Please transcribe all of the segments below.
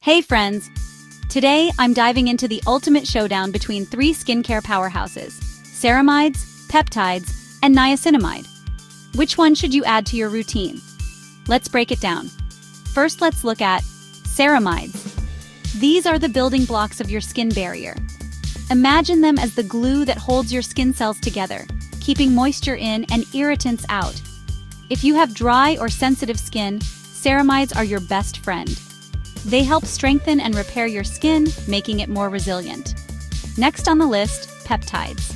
Hey friends! Today I'm diving into the ultimate showdown between three skincare powerhouses: Ceramides, Peptides, and Niacinamide. Which one should you add to your routine? Let's break it down. First, let's look at Ceramides. These are the building blocks of your skin barrier. Imagine them as the glue that holds your skin cells together, keeping moisture in and irritants out. If you have dry or sensitive skin, ceramides are your best friend. They help strengthen and repair your skin, making it more resilient. Next on the list, peptides.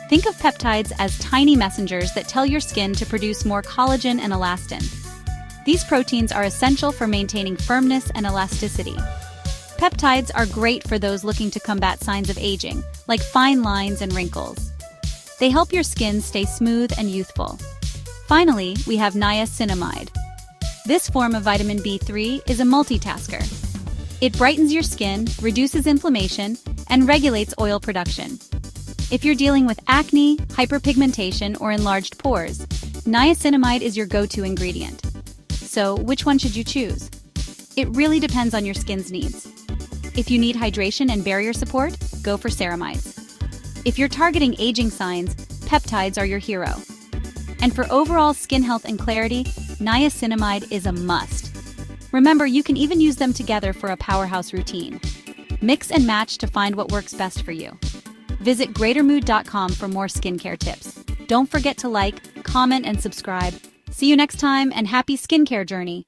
Think of peptides as tiny messengers that tell your skin to produce more collagen and elastin. These proteins are essential for maintaining firmness and elasticity. Peptides are great for those looking to combat signs of aging, like fine lines and wrinkles. They help your skin stay smooth and youthful. Finally, we have niacinamide. This form of vitamin B3 is a multitasker. It brightens your skin, reduces inflammation, and regulates oil production. If you're dealing with acne, hyperpigmentation, or enlarged pores, niacinamide is your go-to ingredient. So, which one should you choose? It really depends on your skin's needs. If you need hydration and barrier support, go for ceramides. If you're targeting aging signs, peptides are your hero. And for overall skin health and clarity, niacinamide is a must. Remember, you can even use them together for a powerhouse routine. Mix and match to find what works best for you. Visit greatermood.com for more skincare tips. Don't forget to like, comment, and subscribe. See you next time, and happy skincare journey!